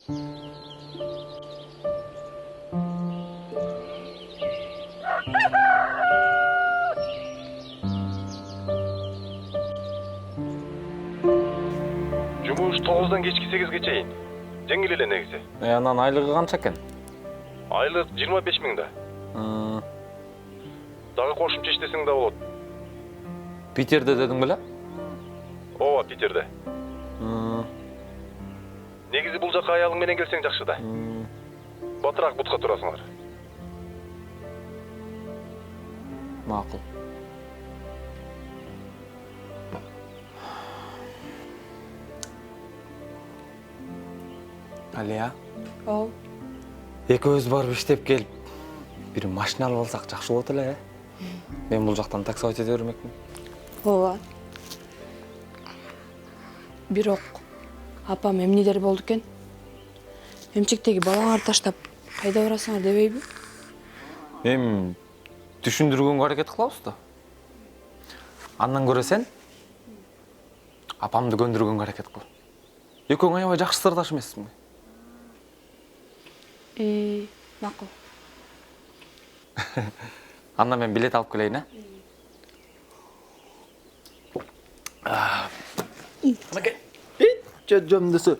Жумуш 9-дан кечки 8-ге чейин. Жеңил эле негизи. Анан айлыгы канча экен? Айлык 25 000 да. Дагы кошумча иштесең да болот. Питерде дедиң беле? Ооба, Питерде. Негизи бул жака аялың менен келсең жакшы да. Батыраак бутка турасыңар. Макул. Алия, Ооба. экөөбүз барып иштеп келип, бир машина алып алсак жакшы болот эле, э? Мен бул жактан таксовать эте бермекмин. Ооба. Бирок апам эмнелер болду экен? Эмчектеги балаңарды таштап кайда барасыңар дебейби? Эми түшүндүргөнгө аракет кылабыз да. Андан көрө сен апамды көндүргөнгө аракет кыл. Экөөң аябай жакшы сырдаш эмессиңби? Макул. Анда мен билет алып келейин, Анакей, жөмдөсү.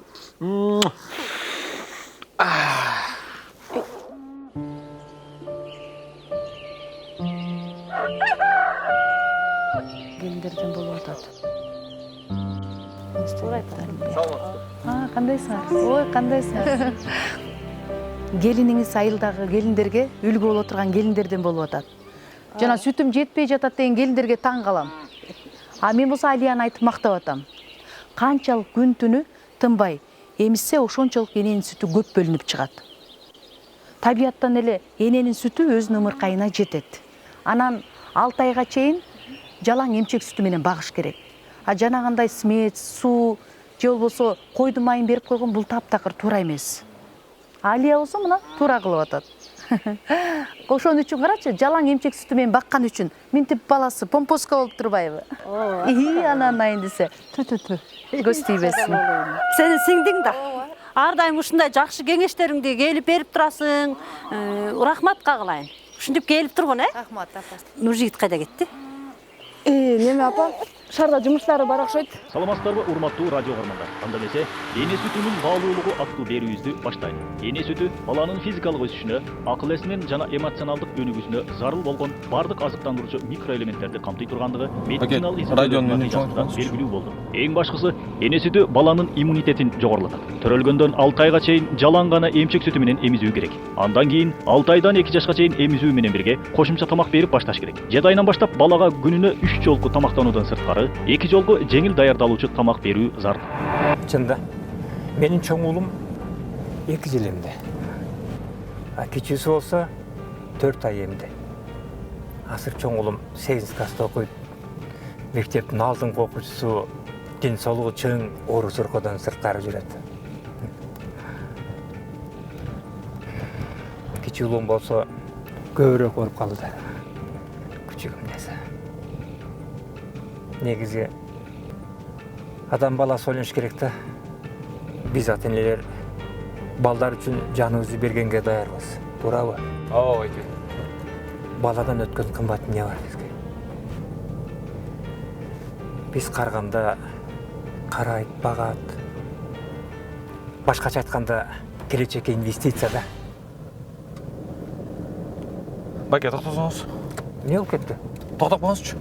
Келиндерден болуп атат. Кандайсыңар? Ой, кандайсыңар? Келиниңиз айылдагы келиндерге үлгү боло турган келиндерден болуп атат. Жана сүтүм жетпей жатат деген келиндерге таң калам. А мен болсо Алияны айтып мактап атам. Канчалык күн түнү тынбай эмиссе ошончолук эненин сүтү көп бөлүнүп чыгат. Табияттан эле эненин сүтү өзүнүн ымыркайына жетет. Анан 6 айга чейин жалаң эмчек сүтү менен багыш керек. А жанагындай смет, суу же болбосо койдун майын берип койгон бул таптакыр туура эмес. Алия болсо мына туура кылып атат. Ошон үчүн карачы, жалаң эмчек сүтү менен баккан үчүн минтип баласы помпоска болуп турбайбы? Анан айын десе. Ту. Көз тийбесин. Сенин сиңдиң да. Ар дайым ушундай жакшы кеңештериңди келип берип турасың. Рахматка кылайын. Ушинтип келип тургун, Рахмат, апа. Нуржигит кайда кетти? Неме апа? Шаарда жумуштары бар окшойт. Саламатсыздарбы, урматтуу радио көрөрмандар. Анда эмесе, эне сүтүнүн баалуулугу аттуу берүүбүздү баштайлы. Эне сүтү баланын физикалык өсүшүнө, акыл эсинин жана эмоционалдык өнүгүүсүнө зарыл болгон бардык азыктандыруучу микроэлементтерди камтый тургандыгы медициналык изилдөөлөрдүн натыйжасында белгилүү болду. Эң башкысы, эне сүтү баланын иммунитетин жогорулатат. Төрөлгөндөн 6 айга чейин жалаң гана эмчек сүтү менен эмизүү керек. Андан кийин 6 айдан 2 жашка чейин эмизүү менен бирге кошумча тамак берип башташ керек. 7 айынан баштап балага күнүнө 3 жолку тамактануудан сырткары 2 жолку жеңил даярдалуучу тамак берүү зарыл. Чында, менин чоң уулум 2 жыл эмди. А кичүүсү болсо 4 ай эмди. Азыр чоң уулум 8 класста окуйт. Мектептин алдыңкы окуучусу, ден соолугу чың, оору соркодон сырткары жүрөт. Кичүү уулум болсо көбүрөөк ооруп калды. Күчүгүм десе. Негизи адам баласы ойлош керек да. Биз ата-энелер балдар үчүн жаныбызды бергенге даярбыз. Туурабы? Ооба, айты. Баладан өткөн кымбат эмне бар бизге? Биз карганда карайт, багат. Башкача айтканда келечекке инвестиция да. Байке, токтосоңуз. Не болуп кетти? Токтоп коңузчу.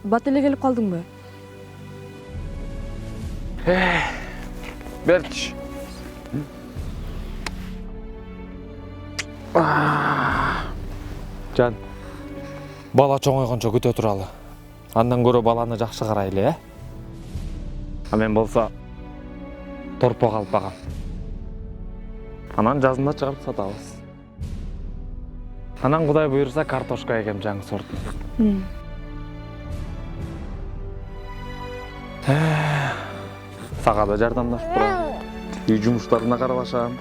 Бат эле келип калдыңбы? Берчи. Жан, бала чоңойгончо күтө туралы. Андан көрө баланы жакшы карайлы, А мен болсо торпок алып багам. Анан жазында чыгарып сатабыз. Анан Кудай буйрса картошка эгем жаңы сортун. Сага да жардамдашып турам. Үй жумуштарына карабашам.